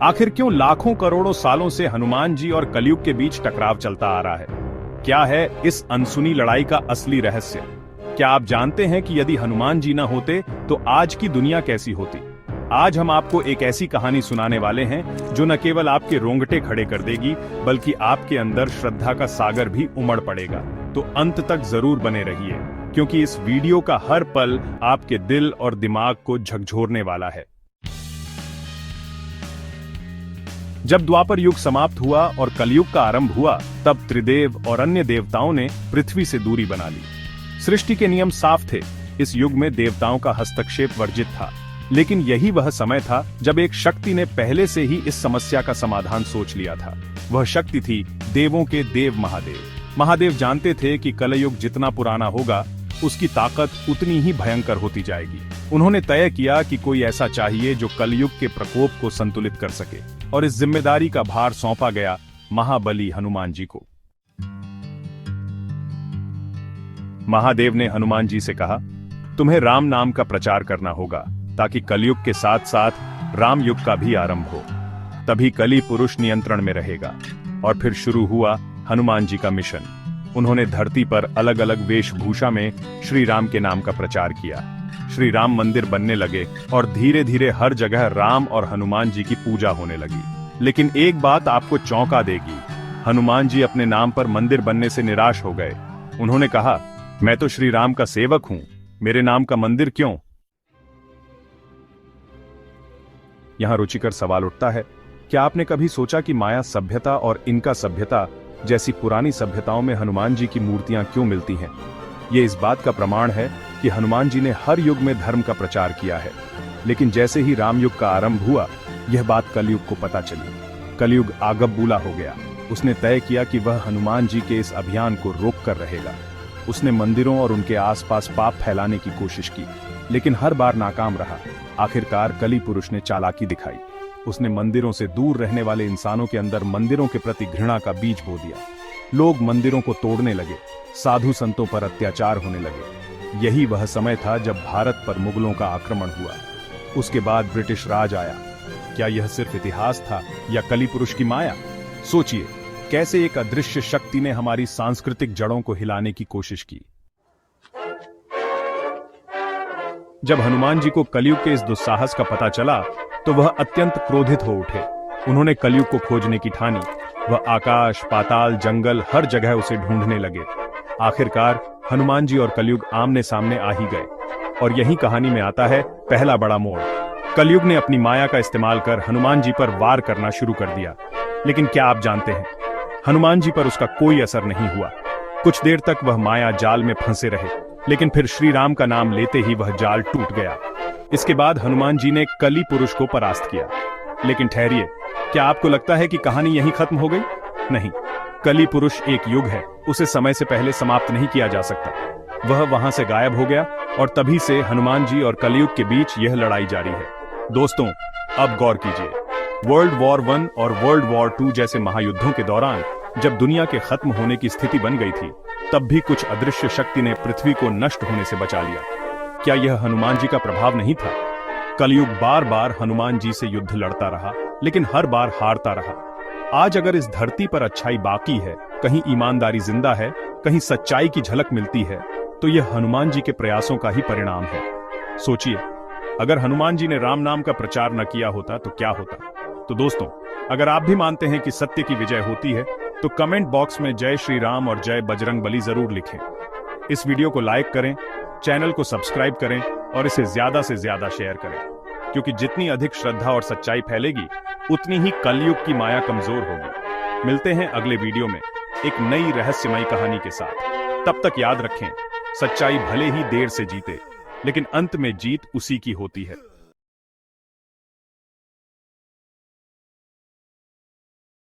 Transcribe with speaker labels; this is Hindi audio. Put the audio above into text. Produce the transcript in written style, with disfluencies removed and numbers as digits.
Speaker 1: आखिर क्यों लाखों करोड़ों सालों से हनुमान जी और कलयुग के बीच टकराव चलता आ रहा है? क्या है इस अनसुनी लड़ाई का असली रहस्य? क्या आप जानते हैं कि यदि हनुमान जी न होते तो आज की दुनिया कैसी होती? आज हम आपको एक ऐसी कहानी सुनाने वाले हैं जो न केवल आपके रोंगटे खड़े कर देगी बल्कि आपके अंदर श्रद्धा का सागर भी उमड़ पड़ेगा। तो अंत तक जरूर बने रहिए, क्योंकि इस वीडियो का हर पल आपके दिल और दिमाग को झकझोरने वाला है। जब द्वापर युग समाप्त हुआ और कलयुग का आरंभ हुआ, तब त्रिदेव और अन्य देवताओं ने पृथ्वी से दूरी बना ली। सृष्टि के नियम साफ थे। इस युग में देवताओं का हस्तक्षेप वर्जित था, लेकिन यही वह समय था जब एक शक्ति ने पहले से ही इस समस्या का समाधान सोच लिया था। वह शक्ति थी देवों के देव महादेव। महादेव जानते थे कि कलयुग जितना पुराना होगा, उसकी ताकत उतनी ही भयंकर होती जाएगी। उन्होंने तय किया कि कोई ऐसा चाहिए जो कलयुग के प्रकोप को संतुलित कर सके, और इस जिम्मेदारी का भार सौंपा गया महाबली हनुमान जी को। महादेव ने हनुमान जी से कहा, तुम्हें राम नाम का प्रचार करना होगा ताकि कलयुग के साथ साथ राम युग का भी आरंभ हो। तभी कली पुरुष नियंत्रण में रहेगा। और फिर शुरू हुआ हनुमान जी का मिशन। उन्होंने धरती पर अलग अलग वेशभूषा में श्री राम के नाम का प्रचार किया। श्री राम मंदिर बनने लगे और धीरे धीरे हर जगह राम और हनुमान जी की पूजा होने लगी। लेकिन एक बात आपको चौंका देगी, हनुमान जी अपने नाम पर मंदिर बनने से निराश हो गए। उन्होंने कहा, मैं तो श्री राम का सेवक हूं, मेरे नाम का मंदिर क्यों? यहां रुचिकर सवाल उठता है, क्या आपने कभी सोचा कि माया सभ्यता और इनका सभ्यता जैसी पुरानी सभ्यताओं में हनुमान जी की मूर्तियां क्यों मिलती हैं? ये इस बात का प्रमाण है कि हनुमान जी ने हर युग में धर्म का प्रचार किया है। लेकिन जैसे ही राम युग का आरंभ हुआ, यह बात कलयुग को पता चली। कलयुग आगबबूला हो गया। उसने तय किया कि वह हनुमान जी के इस अभियान को रोक कर रहेगा। उसने मंदिरों और उनके आसपास पाप फैलाने की कोशिश की, लेकिन हर बार नाकाम रहा। आखिरकार कली पुरुष ने चालाकी दिखाई। उसने मंदिरों से दूर रहने वाले इंसानों के अंदर मंदिरों के प्रति घृणा का बीज बो दिया। लोग मंदिरों को तोड़ने लगे, साधु संतों पर अत्याचार होने लगे। यही वह समय था जब भारत पर मुगलों का आक्रमण हुआ। उसके बाद ब्रिटिश राज आया। क्या यह सिर्फ इतिहास था या कली पुरुष की माया? सोचिए, कैसे एक अदृश्य शक्ति ने हमारी सांस्कृतिक जड़ों को हिलाने की कोशिश की। जब हनुमान जी को कलयुग के इस दुस्साहस का पता चला, तो वह अत्यंत क्रोधित हो उठे। उन्होंने कलयुग को खोजने की ठानी। वह आकाश, पाताल, जंगल, हर जगह उसे ढूंढने लगे। आखिरकार हनुमान जी और कलयुग आमने सामने आ ही गए। और यही कहानी में आता है पहला बड़ा मोड़। कलयुग ने अपनी माया का इस्तेमाल कर हनुमान जी पर वार करना शुरू कर दिया। लेकिन क्या आप जानते हैं, हनुमान जी पर उसका कोई असर नहीं हुआ। कुछ देर तक वह माया जाल में फंसे रहे, लेकिन फिर श्री राम का नाम लेते ही वह जाल टूट गया। इसके बाद हनुमान जी ने कली पुरुष को परास्त किया। लेकिन ठहरिए, क्या आपको लगता है कि कहानी यहीं खत्म हो गई? नहीं, कली पुरुष एक युग है। उसे समय से पहले समाप्त नहीं किया जा सकता। वह वहां से गायब हो गया और तभी से हनुमान जी और कलयुग के बीच यह लड़ाई जारी है। दोस्तों, अब गौर कीजिए, वर्ल्ड वॉर 1 और वर्ल्ड वॉर 2 जैसे महायुद्धों के दौरान जब दुनिया के खत्म होने की स्थिति बन गई थी, तब भी कुछ अदृश्य शक्ति ने पृथ्वी को नष्ट होने से बचा लिया। क्या यह हनुमान जी का प्रभाव नहीं था? कलयुग बार बार हनुमान जी से युद्ध लड़ता रहा, लेकिन हर बार हारता रहा। आज अगर इस धरती पर अच्छाई बाकी है, कहीं ईमानदारी जिंदा है, कहीं सच्चाई की झलक मिलती है, तो यह हनुमान जी के प्रयासों का ही परिणाम है। सोचिए, अगर हनुमान जी ने राम नाम का प्रचार न किया होता तो क्या होता? तो दोस्तों, अगर आप भी मानते हैं कि सत्य की विजय होती है, तो कमेंट बॉक्स में जय श्री राम और जय बजरंगबली जरूर लिखें। इस वीडियो को लाइक करें, चैनल को सब्सक्राइब करें और इसे ज्यादा से ज्यादा शेयर करें, क्योंकि जितनी अधिक श्रद्धा और सच्चाई फैलेगी, उतनी ही कलयुग की माया कमजोर होगी। मिलते हैं अगले वीडियो में एक नई रहस्यमयी कहानी के साथ। तब तक याद रखें, सच्चाई भले ही देर से जीते, लेकिन अंत में जीत उसी की होती है।